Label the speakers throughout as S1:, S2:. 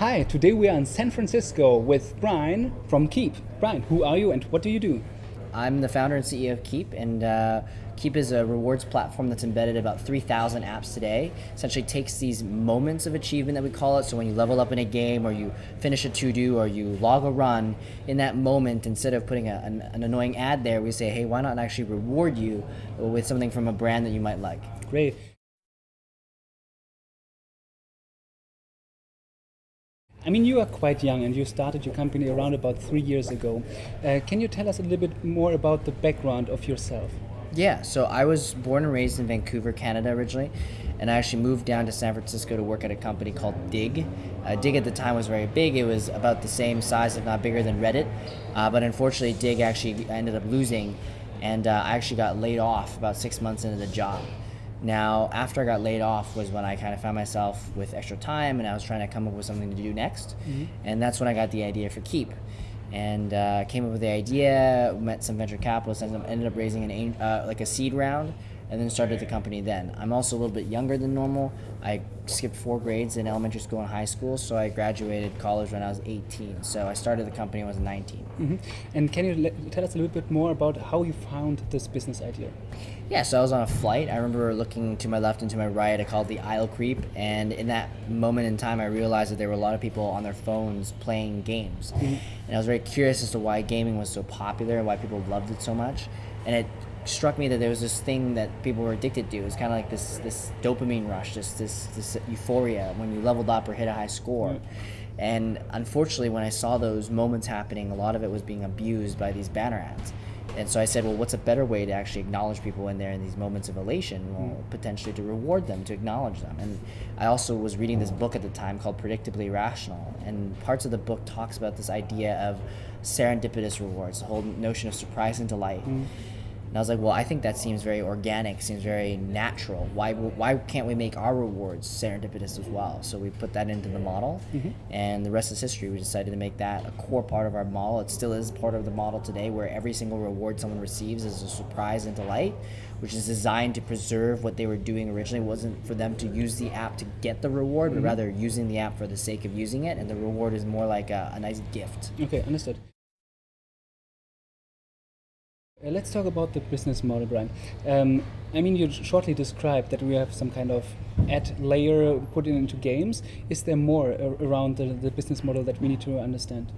S1: Hi, today we are in San Francisco with Brian from Kiip. Brian, who are you and what do you do?
S2: I'm the founder and CEO of Kiip, and Kiip is a rewards platform that's embedded in about 3,000 apps today. Essentially takes these moments of achievement that we call it, so when you level up in a game or you finish a to-do or you log a run, in that moment, instead of putting an annoying ad there, we say, hey, why not actually reward you with something from a brand that you might like?
S1: Great. I mean, you are quite young and you started your company around about 3 years ago. Can you tell us a little bit more about the background of yourself?
S2: Yeah, so I was born and raised in Vancouver, Canada originally, and I actually moved down to San Francisco to work at a company called Dig. Dig at the time was very big. It was about the same size, if not bigger, than Reddit. But unfortunately, Dig actually ended up losing, and I actually got laid off about 6 months into the job. Now, after I got laid off was when I kind of found myself with extra time, and I was trying to come up with something to do next. And that's when I got the idea for Kiip. And came up with the idea, met some venture capitalists, and ended up raising like a seed round, and then started the company then. I'm also a little bit younger than normal. I skipped 4 grades in elementary school and high school, so I graduated college when I was 18. So I started the company when I was 19.
S1: And can you tell us a little bit more about how you found this business idea?
S2: Yeah, so I was on a flight. I remember looking to my left and to my right. I called the aisle creep, and in that moment in time, I realized that there were a lot of people on their phones playing games. And I was very curious as to why gaming was so popular and why people loved it so much. And it struck me that there was this thing that people were addicted to. It was kind of like this dopamine rush, this euphoria when you leveled up or hit a high score. And unfortunately, when I saw those moments happening, a lot of it was being abused by these banner ads. And so I said, well, what's a better way to actually acknowledge people when they're in these moments of elation? Well, potentially to reward them, to acknowledge them. And I also was reading this book at the time called Predictably Irrational. And parts of the book talks about this idea of serendipitous rewards, the whole notion of surprise and delight. And I was like, well, I think that seems very organic, seems very natural. Why can't we make our rewards serendipitous as well? So we put that into the model, and the rest is history. We decided to make that a core part of our model. It still is part of the model today, where every single reward someone receives is a surprise and delight, which is designed to preserve what they were doing originally. It wasn't for them to use the app to get the reward, but rather using the app for the sake of using it, and the reward is more like a nice gift.
S1: Okay, understood. Let's talk about the business model, Brian. I mean, you shortly described that we have some kind of ad layer put into games. Is there more around the business model that we need to understand?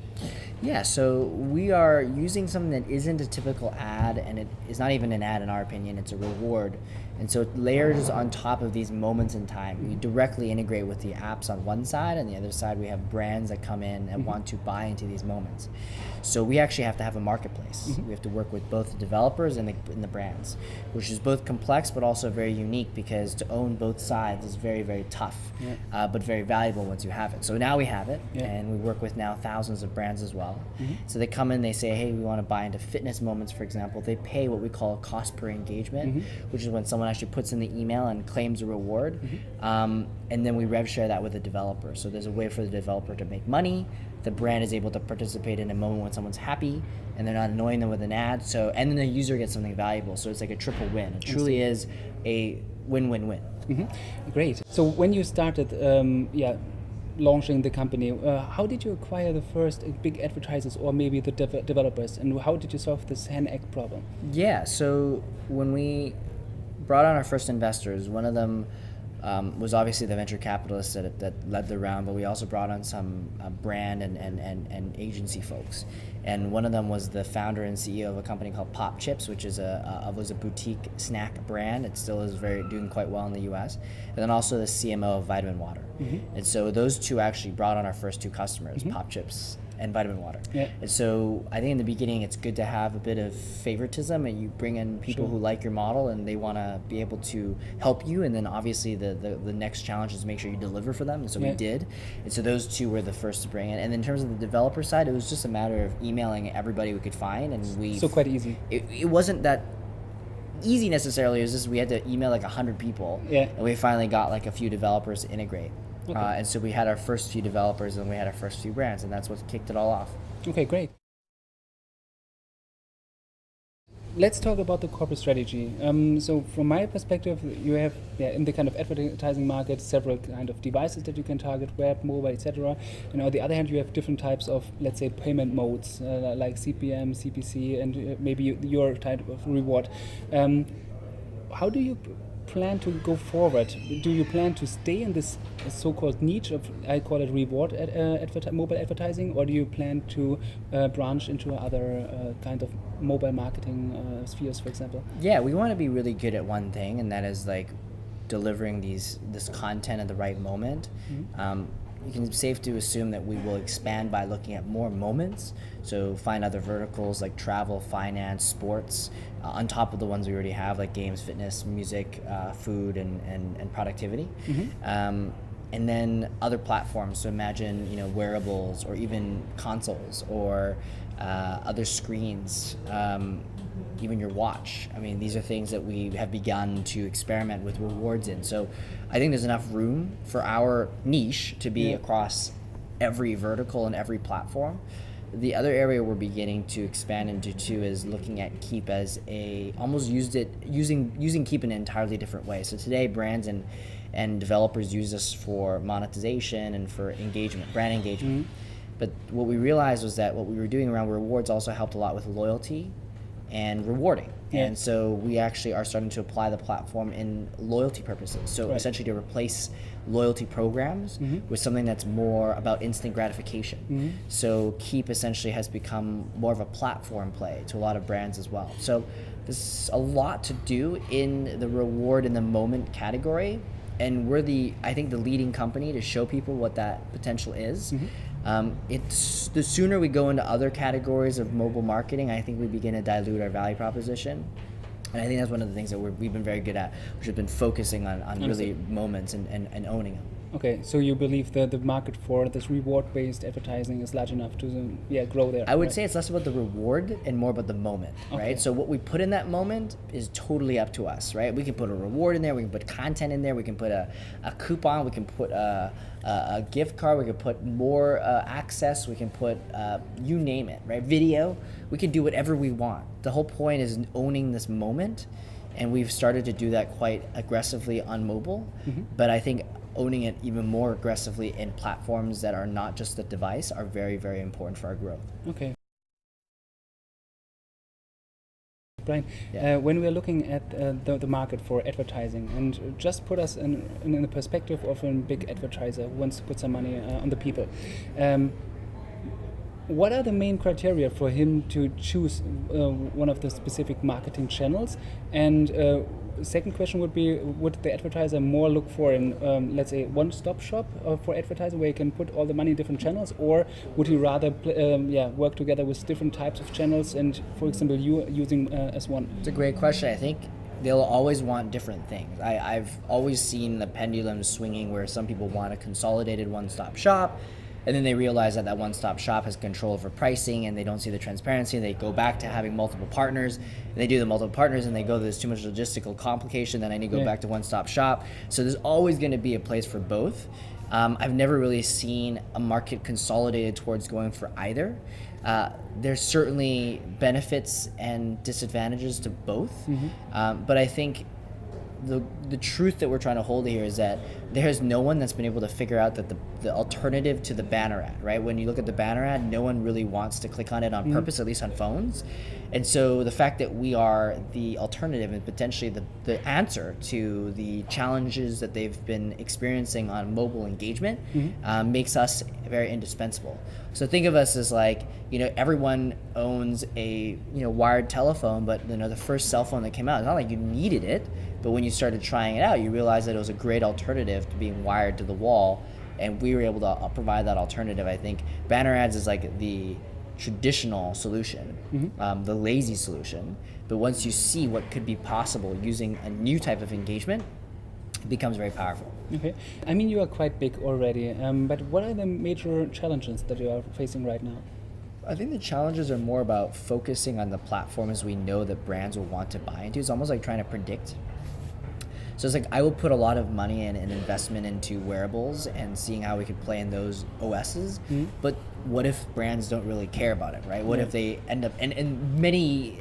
S2: Yeah, so we are using something that isn't a typical ad, and it is not even an ad in our opinion, it's a reward. And so it layers on top of these moments in time. We directly integrate with the apps on one side, and the other side we have brands that come in and want to buy into these moments. So we actually have to have a marketplace. We have to work with both the developers and the brands, which is both complex but also very unique, because to own both sides is very, very tough, but very valuable once you have it. So now we have it, and we work with now thousands of brands as well. So they come in, they say, hey, we want to buy into fitness moments, for example. They pay what we call a cost per engagement, which is when someone actually puts in the email and claims a reward. And then we rev share that with the developer. So there's a way for the developer to make money. The brand is able to participate in a moment when someone's happy and they're not annoying them with an ad. So, and then the user gets something valuable. So it's like a triple win. It truly is a win-win-win.
S1: Great. So when you started, launching the company, how did you acquire the first big advertisers or maybe the developers, and how did you solve this hand-egg problem?
S2: Yeah, so when we brought on our first investors, one of them was obviously the venture capitalists that led the round, but we also brought on some brand and agency folks. And one of them was the founder and CEO of a company called Pop Chips, which is was a boutique snack brand. It still is doing quite well in the U.S. And then also the CMO of Vitamin Water. And so those two actually brought on our first 2 customers, Pop Chips and Vitamin Water. And so I think in the beginning it's good to have a bit of favoritism, and you bring in people who like your model and they want to be able to help you, and then obviously the next challenge is to make sure you deliver for them, and so we did. And so those 2 were the first to bring in. And in terms of the developer side, it was just a matter of emailing everybody we could find, and
S1: So quite easy.
S2: It wasn't that easy necessarily. It was just we had to email like 100 people, and we finally got like a few developers to integrate. And so we had our first few developers, and we had our first few brands, and that's what kicked it all off.
S1: Okay, great. let's talk about the corporate strategy. So from my perspective, you have in the kind of advertising market several kind of devices that you can target, web, mobile, etc. And on the other hand, you have different types of, let's say, payment modes like CPM, CPC, and maybe your type of reward. How do you plan to go forward? Do you plan to stay in this so-called niche of, I call it reward mobile advertising, or do you plan to branch into other kind of mobile marketing spheres, for example?
S2: Yeah, we want to be really good at one thing, and that is like delivering this content at the right moment. You can safe to assume that we will expand by looking at more moments. So find other verticals like travel, finance, sports, on top of the ones we already have, like games, fitness, music, food, and productivity. And then other platforms. So imagine wearables, or even consoles, or other screens. Even your watch. I mean, these are things that we have begun to experiment with rewards in. So I think there's enough room for our niche to be across every vertical and every platform. The other area we're beginning to expand into too is looking at Kiip as using Kiip in an entirely different way. So today brands and developers use us for monetization and for engagement, brand engagement. But what we realized was that what we were doing around rewards also helped a lot with loyalty and rewarding. And so we actually are starting to apply the platform in loyalty purposes. So essentially to replace loyalty programs with something that's more about instant gratification. So Kiip essentially has become more of a platform play to a lot of brands as well. So there's a lot to do in the reward in the moment category, and we're I think the leading company to show people what that potential is. It's the sooner we go into other categories of mobile marketing, I think we begin to dilute our value proposition. And I think that's one of the things that we've been very good at, which has been focusing on really moments and owning them.
S1: Okay, so you believe that the market for this reward-based advertising is large enough to grow there?
S2: I would say it's less about the reward and more about the moment, right? So what we put in that moment is totally up to us, right? We can put a reward in there, we can put content in there, we can put a coupon, we can put a gift card, we can put more access, we can put you name it, right? Video, we can do whatever we want. The whole point is owning this moment, and we've started to do that quite aggressively on mobile, but I think owning it even more aggressively in platforms that are not just the device are very, very important for our growth.
S1: Okay. Brian, when we're looking at the market for advertising, and just put us in the perspective of a big advertiser who wants to put some money on the people, what are the main criteria for him to choose one of the specific marketing channels? And second question would be, would the advertiser more look for in, let's say, one-stop shop for advertising where you can put all the money in different channels, or would he rather work together with different types of channels and, for example, you using as one?
S2: It's a great question. I think they'll always want different things. I've always seen the pendulum swinging where some people want a consolidated one-stop shop, and then they realize that one-stop shop has control over pricing, and they don't see the transparency, and they go back to having multiple partners, and they do the multiple partners, and they go, there's too much logistical complication, then I need to go back to one-stop shop. So there's always going to be a place for both. I've never really seen a market consolidated towards going for either. There's certainly benefits and disadvantages to both, but I think the truth that we're trying to hold here is that there's no one that's been able to figure out that the alternative to the banner ad, right? When you look at the banner ad, no one really wants to click on it on purpose, at least on phones. And so the fact that we are the alternative and potentially the answer to the challenges that they've been experiencing on mobile engagement makes us very indispensable. So think of us as like, everyone owns a wired telephone, but the first cell phone that came out, it's not like you needed it, but when you started trying it out, you realized that it was a great alternative to being wired to the wall, and we were able to provide that alternative. I think banner ads is like the traditional solution, the lazy solution, but once you see what could be possible using a new type of engagement, it becomes very powerful.
S1: Okay, I mean, you are quite big already, but what are the major challenges that you are facing right now?
S2: I think the challenges are more about focusing on the platforms we know that brands will want to buy into. It's almost like trying to predict. So it's like I will put a lot of money and investment into wearables and seeing how we could play in those OSs, but what if brands don't really care about it, right? What if they end up, and many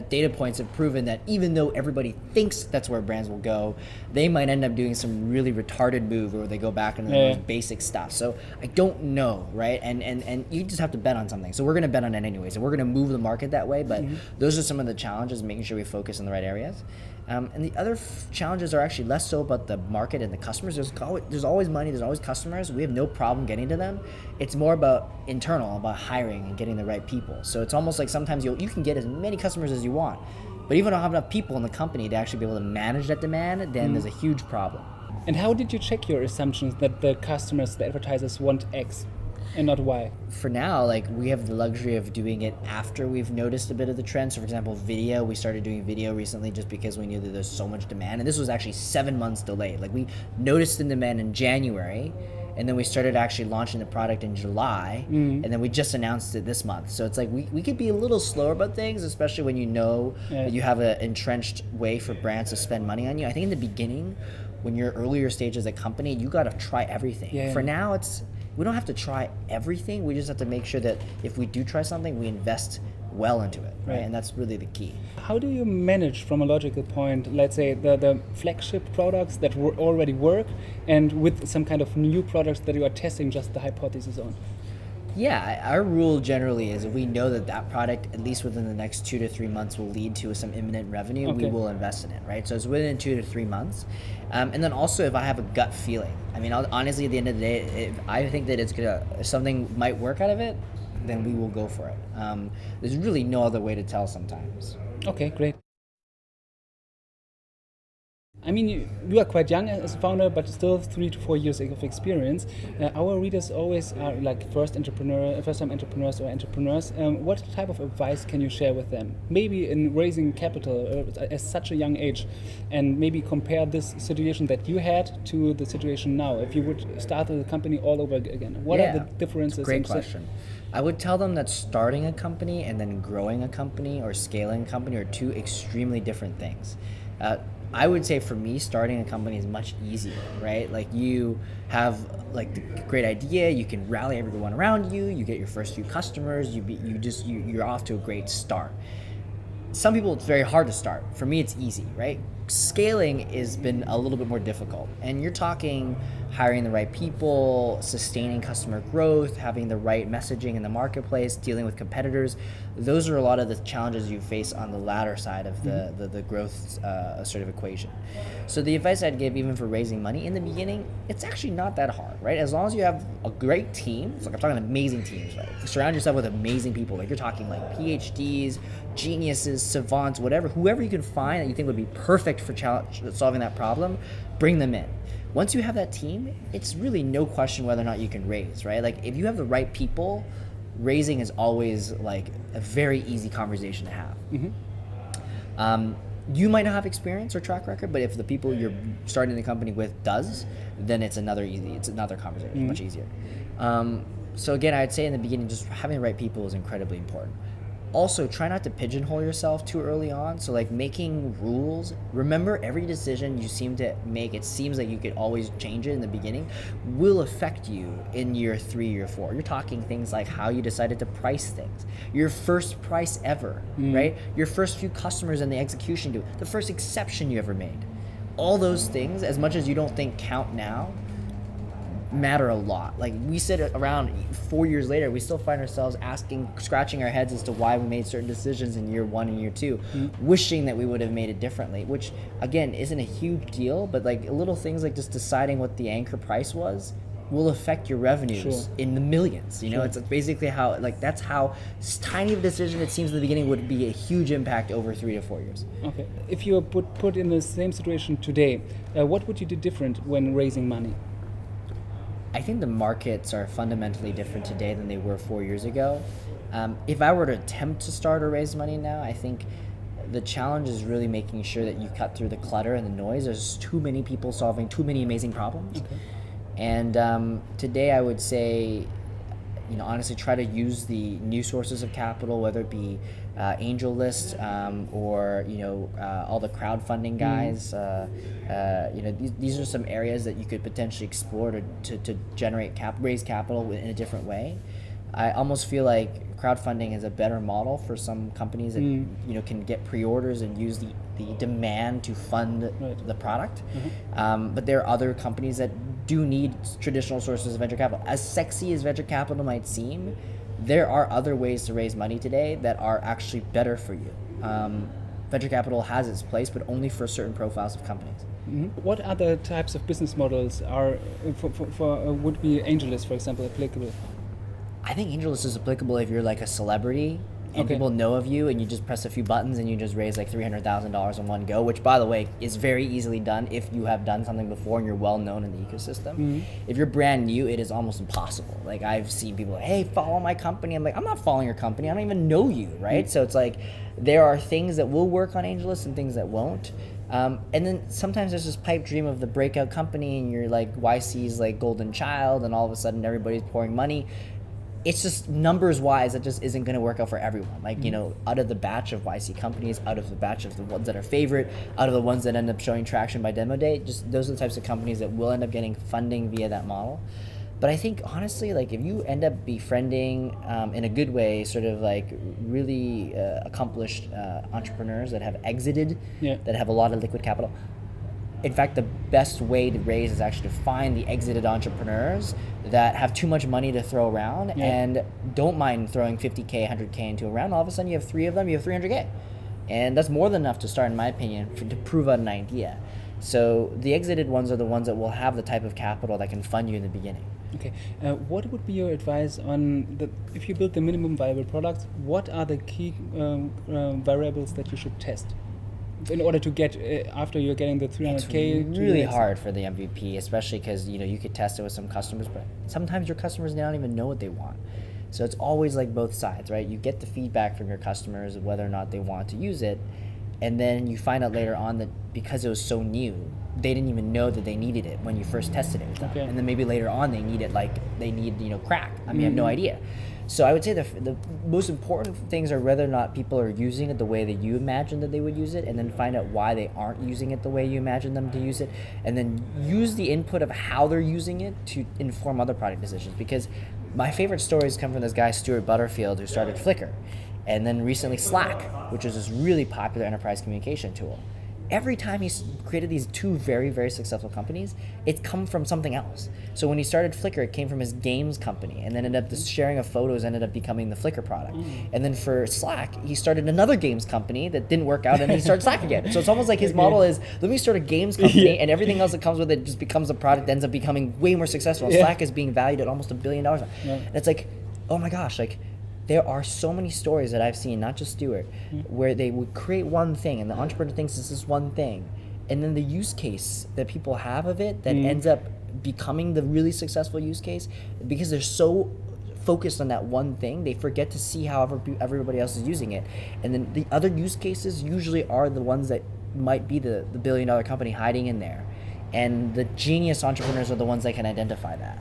S2: data points have proven that even though everybody thinks that's where brands will go, they might end up doing some really retarded move where they go back into the most basic stuff. So I don't know, right? And you just have to bet on something. So we're going to bet on it anyways, and we're going to move the market that way. But those are some of the challenges, making sure we focus in the right areas. And the other challenges are actually less so about the market and the customers. There's always money, there's always customers. We have no problem getting to them. It's more about internal, about hiring and getting the right people. So it's almost like sometimes you can get as many customers as you want, but even if you don't have enough people in the company to actually be able to manage that demand, then there's a huge problem.
S1: And how did you check your assumptions that the customers, the advertisers want X and not Y?
S2: For now, like, we have the luxury of doing it after we've noticed a bit of the trend. So for example, video, we started doing video recently just because we knew that there's so much demand, and this was actually 7 months delayed. Like, we noticed the demand in January, and then we started actually launching the product in July, and then we just announced it this month. So it's like we could be a little slower about things, especially when you know that you have an entrenched way for brands to spend money on you. I think in the beginning, when you're earlier stage as a company, you got to try everything. For now, we don't have to try everything. We just have to make sure that if we do try something, we invest well into it, right? And that's really the key.
S1: How do you manage, from a logical point, let's say the flagship products that already work, and with some kind of new products that you are testing just the hypothesis on?
S2: Yeah, our rule generally is if we know that product, at least within the next 2 to 3 months, will lead to some imminent revenue, we will invest in it, right? So it's within 2 to 3 months. And then also if I have a gut feeling, I mean, honestly, at the end of the day, if I think that if something might work out of it, then we will go for it. There's really no other way to tell sometimes.
S1: Okay, great. I mean, you are quite young as a founder, but still 3 to 4 years of experience. Our readers always are like first-time entrepreneurs or entrepreneurs. What type of advice can you share with them? Maybe in raising capital at such a young age, and maybe compare this situation that you had to the situation now. If you would start the company all over again, what are the differences?
S2: Great question. I would tell them that starting a company and then growing a company or scaling a company are two extremely different things. I would say for me, starting a company is much easier, right? Like, you have like the great idea, you can rally everyone around you, you get your first few customers, you're off to a great start. Some people, it's very hard to start. For me, it's easy, right? Scaling has been a little bit more difficult, and you're talking hiring the right people, sustaining customer growth, having the right messaging in the marketplace, dealing with competitors. Those are a lot of the challenges you face on the latter side of the growth sort of equation. So the advice I'd give, even for raising money in the beginning, it's actually not that hard, right? As long as you have a great team, it's like I'm talking amazing teams, right? Surround yourself with amazing people. Like, you're talking like PhDs, geniuses, savants, whoever you can find that you think would be perfect for solving that problem, bring them in. Once you have that team, it's really no question whether or not you can raise, right? Like, if you have the right people, raising is always like a very easy conversation to have. You might not have experience or track record, but if the people you're starting the company with does, then it's another conversation, much easier. So again, I'd say in the beginning, just having the right people is incredibly important. Also, try not to pigeonhole yourself too early on. So like, making rules, remember every decision you seem to make, it seems like you could always change it in the beginning, will affect you in year 3, year 4. You're talking things like how you decided to price things, your first price ever, right? Your first few customers and the execution do, the first exception you ever made. All those things, as much as you don't think count now, matter a lot. Like, we sit around 4 years later, we still find ourselves scratching our heads as to why we made certain decisions in year 1 and year 2, wishing that we would have made it differently, which again isn't a huge deal, but like little things like just deciding what the anchor price was will affect your revenues in the millions. You know, it's basically how, like, that's how tiny of a decision, it seems in the beginning, would be a huge impact over 3 to 4 years.
S1: Okay. If you were put in the same situation today, what would you do different when raising money?
S2: I think the markets are fundamentally different today than they were 4 years ago. If I were to attempt to start or raise money now, I think the challenge is really making sure that you cut through the clutter and the noise. There's too many people solving too many amazing problems. And today I would say, honestly, try to use the new sources of capital, whether it be angel list or all the crowdfunding guys. These are some areas that you could potentially explore to generate raise capital in a different way. I almost feel like crowdfunding is a better model for some companies that can get pre-orders and use the demand to fund the product. But there are other companies that do need traditional sources of venture capital. As sexy as venture capital might seem, there are other ways to raise money today that are actually better for you. Venture capital has its place, but only for certain profiles of companies.
S1: What other types of business models are would be AngelList, for example, applicable?
S2: I think AngelList is applicable if you're like a celebrity and people know of you and you just press a few buttons and you just raise like $300,000 in one go, which by the way is very easily done if you have done something before and you're well known in the ecosystem. If you're brand new, it is almost impossible. Like I've seen people like, hey, follow my company. I'm like, I'm not following your company. I don't even know you, right? So it's like there are things that will work on AngelList and things that won't. And then sometimes there's this pipe dream of the breakout company and you're like YC's like golden child and all of a sudden everybody's pouring money. It's just numbers wise, it just isn't going to work out for everyone. Like, out of the batch of YC companies, out of the batch of the ones that are favorite, out of the ones that end up showing traction by demo day, just those are the types of companies that will end up getting funding via that model. But I think honestly, like if you end up befriending in a good way, sort of like really accomplished entrepreneurs that have exited, that have a lot of liquid capital, in fact, the best way to raise is actually to find the exited entrepreneurs that have too much money to throw around and don't mind throwing 50K, 100K into a round. All of a sudden you have 3 of them, you have 300K. And that's more than enough to start, in my opinion, to prove out an idea. So the exited ones are the ones that will have the type of capital that can fund you in the beginning.
S1: Okay. What would be your advice on if you build the minimum viable product, what are the key variables that you should test in order to get after you're getting the 300K?
S2: It's really hard for the MVP, especially because you could test it with some customers, but sometimes your customers, they don't even know what they want. So it's always like both sides, right? You get the feedback from your customers of whether or not they want to use it, and then you find out later on that because it was so new, they didn't even know that they needed it when you first tested it with them. Okay. And then maybe later on they need it, like they need crack. I have no idea. So I would say the most important things are whether or not people are using it the way that you imagine that they would use it, and then find out why they aren't using it the way you imagine them to use it, and then use the input of how they're using it to inform other product decisions. Because my favorite stories come from this guy, Stuart Butterfield, who started Flickr, and then recently Slack, which is this really popular enterprise communication tool. Every time he's created these 2 very, very successful companies, it's come from something else. So when he started Flickr, it came from his games company, and then ended up the sharing of photos ended up becoming the Flickr product. And then for Slack, he started another games company that didn't work out, and he started Slack again. So it's almost like his model is, let me start a games company, and everything else that comes with it just becomes a product that ends up becoming way more successful. Slack is being valued at almost $1 billion. And it's like, oh my gosh, like, there are so many stories that I've seen, not just Stuart, where they would create one thing and the entrepreneur thinks this is one thing, and then the use case that people have of it that ends up becoming the really successful use case, because they're so focused on that one thing, they forget to see how everybody else is using it. And then the other use cases usually are the ones that might be the $1 billion company hiding in there. And the genius entrepreneurs are the ones that can identify that.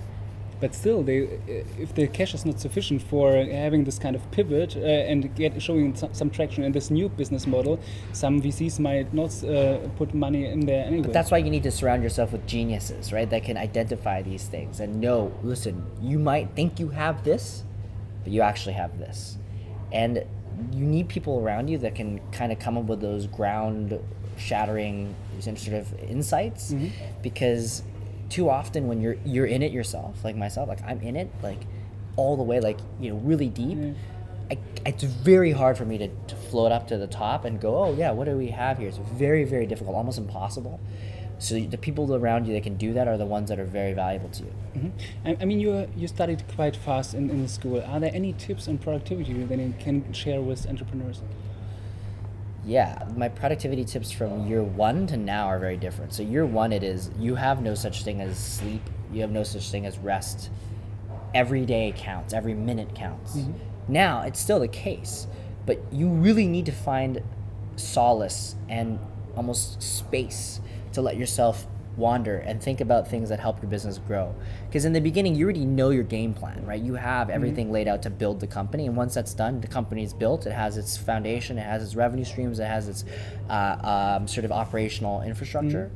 S1: But still, if the cash is not sufficient for having this kind of pivot and showing some traction in this new business model, some VCs might not put money in there anyway.
S2: But that's why you need to surround yourself with geniuses, right? That can identify these things and know, listen, you might think you have this, but you actually have this. And you need people around you that can kind of come up with those ground-shattering sort of insights, because too often when you're in it yourself, like myself, like I'm in it like all the way, like really deep, it's very hard for me to float up to the top and go, oh yeah, what do we have here? It's very, very difficult, almost impossible. So the people around you that can do that are the ones that are very valuable to you.
S1: I mean, you studied quite fast in the school. Are there any tips on productivity that you can share with entrepreneurs?
S2: Yeah, my productivity tips from year 1 to now are very different. So year 1, it is, you have no such thing as sleep. You have no such thing as rest. Every day counts. Every minute counts. Now, it's still the case, but you really need to find solace and almost space to let yourself wander and think about things that help your business grow. Because in the beginning, you already know your game plan, right? You have everything laid out to build the company, and once that's done, the company is built. It has its foundation, it has its revenue streams, it has its sort of operational infrastructure.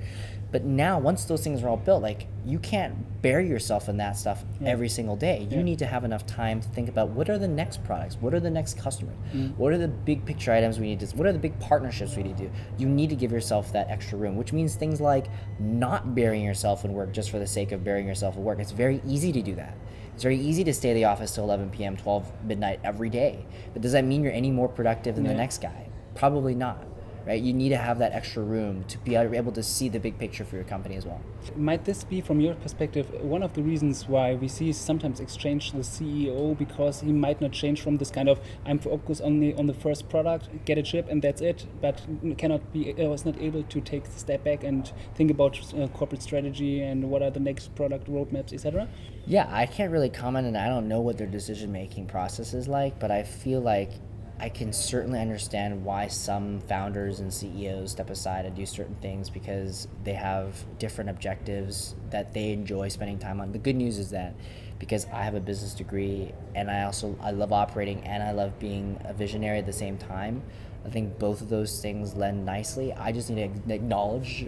S2: But now, once those things are all built, like, you can't bury yourself in that stuff every single day. You need to have enough time to think about what are the next products, what are the next customers, what are the big picture items we need to, what are the big partnerships we need to do. You need to give yourself that extra room, which means things like not burying yourself in work just for the sake of burying yourself in work. It's very easy to do that. It's very easy to stay at the office till 11 p.m., 12 midnight every day. But does that mean you're any more productive than the next guy? Probably not. Right? You need to have that extra room to be able to see the big picture for your company as well.
S1: Might this be, from your perspective, one of the reasons why we see sometimes exchange the CEO, because he might not change from this kind of I'm focused only on the first product, get a chip and that's it, but was not able to take a step back and think about corporate strategy and what are the next product roadmaps, etc.?
S2: Yeah, I can't really comment, and I don't know what their decision-making process is like, but I feel like I can certainly understand why some founders and CEOs step aside and do certain things, because they have different objectives that they enjoy spending time on. The good news is that because I have a business degree and I love operating and I love being a visionary at the same time, I think both of those things lend nicely. I just need to acknowledge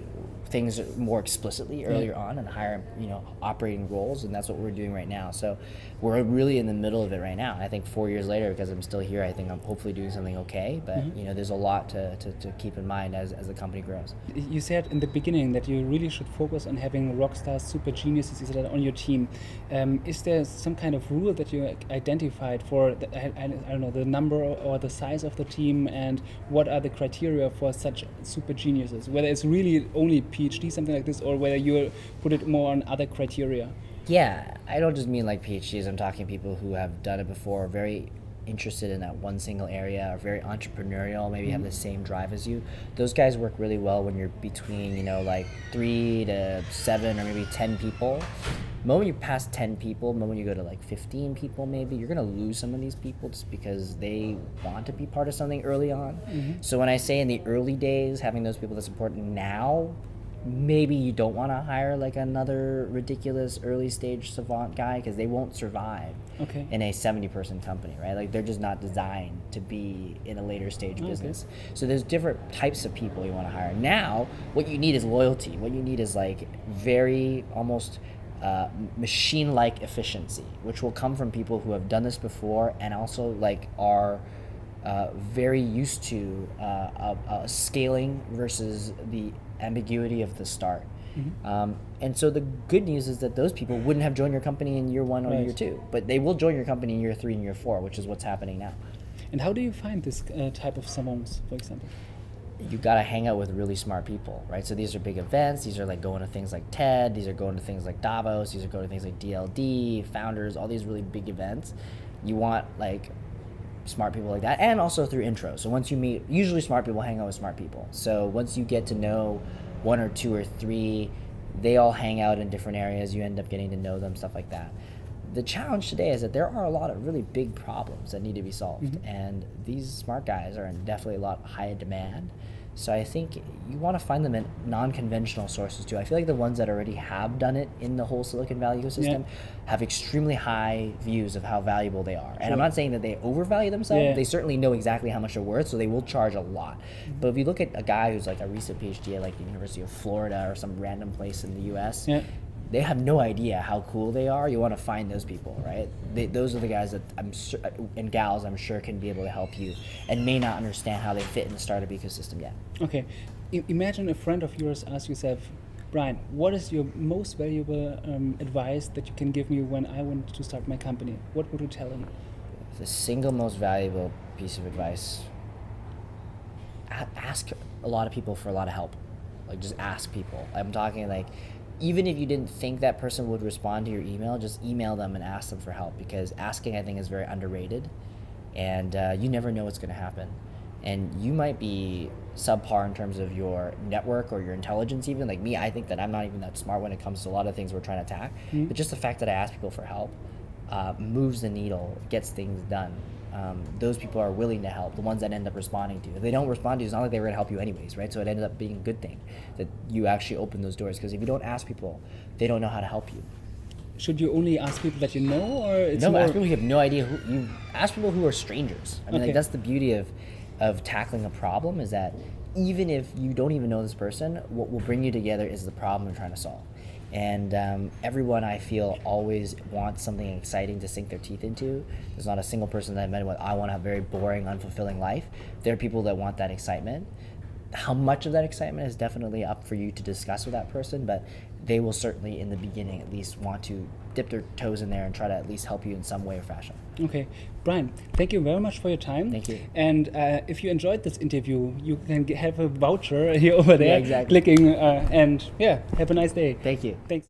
S2: things more explicitly earlier on and hire, operating roles, and that's what we're doing right now. So we're really in the middle of it right now. I think 4 years later, because I'm still here, I think I'm hopefully doing something okay, but there's a lot to keep in mind as the company grows.
S1: You said in the beginning that you really should focus on having rock stars, super geniuses, etc. on your team. Is there some kind of rule that you identified for I don't know, the number or the size of the team, and what are the criteria for such super geniuses? Whether it's really only PhD, something like this, or whether you put it more on other criteria?
S2: Yeah, I don't just mean like PhDs. I'm talking people who have done it before, very interested in that one single area, are very entrepreneurial, maybe have the same drive as you. Those guys work really well when you're between, like 3 to 7 or maybe 10 people. The moment you pass 10 people, the moment you go to like 15 people maybe, you're going to lose some of these people just because they want to be part of something early on. So when I say in the early days, having those people that's important now, maybe you don't want to hire like another ridiculous early stage savant guy, because they won't survive in a 70-person company, right? Like, they're just not designed to be in a later stage business. So there's different types of people you want to hire. Now, what you need is loyalty. What you need is like very almost machine-like efficiency, which will come from people who have done this before and also like are very used to scaling versus the ambiguity of the start. And so the good news is that those people wouldn't have joined your company in year 1 or year 2, but they will join your company in year 3 and year 4, which is what's happening now.
S1: And how do you find this type of savants, for example?
S2: You got to hang out with really smart people, right? So these are big events. These are like going to things like TED. These are going to things like Davos. These are going to things like DLD, Founders, all these really big events. You want like smart people like that, and also through intro. So once you meet, usually smart people hang out with smart people. So once you get to know 1 or 2 or 3, they all hang out in different areas. You end up getting to know them, stuff like that. The challenge today is that there are a lot of really big problems that need to be solved, and these smart guys are in definitely a lot higher demand. So I think you want to find them in non-conventional sources too. I feel like the ones that already have done it in the whole Silicon Valley ecosystem have extremely high views of how valuable they are. And I'm not saying that they overvalue themselves. They certainly know exactly how much they're worth, so they will charge a lot. But if you look at a guy who's like a recent PhD at like the University of Florida or some random place in the US, they have no idea how cool they are. You want to find those people, right? Those are the guys that and gals I'm sure can be able to help you and may not understand how they fit in the startup ecosystem yet.
S1: Okay. Imagine a friend of yours asks yourself, Brian, what is your most valuable advice that you can give me when I want to start my company? What would you tell him?
S2: The single most valuable piece of advice, ask a lot of people for a lot of help. Like, just ask people. I'm talking like, even if you didn't think that person would respond to your email, just email them and ask them for help, because asking, I think, is very underrated, and you never know what's going to happen. And you might be subpar in terms of your network or your intelligence even. Like me, I think that I'm not even that smart when it comes to a lot of things we're trying to attack. But just the fact that I ask people for help moves the needle, gets things done. Those people are willing to help, the ones that end up responding to you. If they don't respond to you, it's not like they were going to help you anyways, right? So it ended up being a good thing that you actually open those doors, because if you don't ask people, they don't know how to help you.
S1: Should you only ask people that you know, or it's
S2: No,
S1: more...
S2: ask people who have no idea. You ask people who are strangers. I mean,
S1: Okay.
S2: like, that's the beauty of tackling a problem, is that even if you don't even know this person, what will bring you together is the problem you're trying to solve. And everyone, I feel, always wants something exciting to sink their teeth into. There's not a single person that I met with, I want to have a very boring, unfulfilling life. There are people that want that excitement. How much of that excitement is definitely up for you to discuss with that person, but they will certainly, in the beginning at least, want to dip their toes in there and try to at least help you in some way or fashion.
S1: Okay, Brian, thank you very much for your time.
S2: Thank you.
S1: And if you enjoyed this interview, you can have a voucher here over there,
S2: exactly.
S1: clicking, and yeah, have a nice day.
S2: Thank you.
S1: Thanks.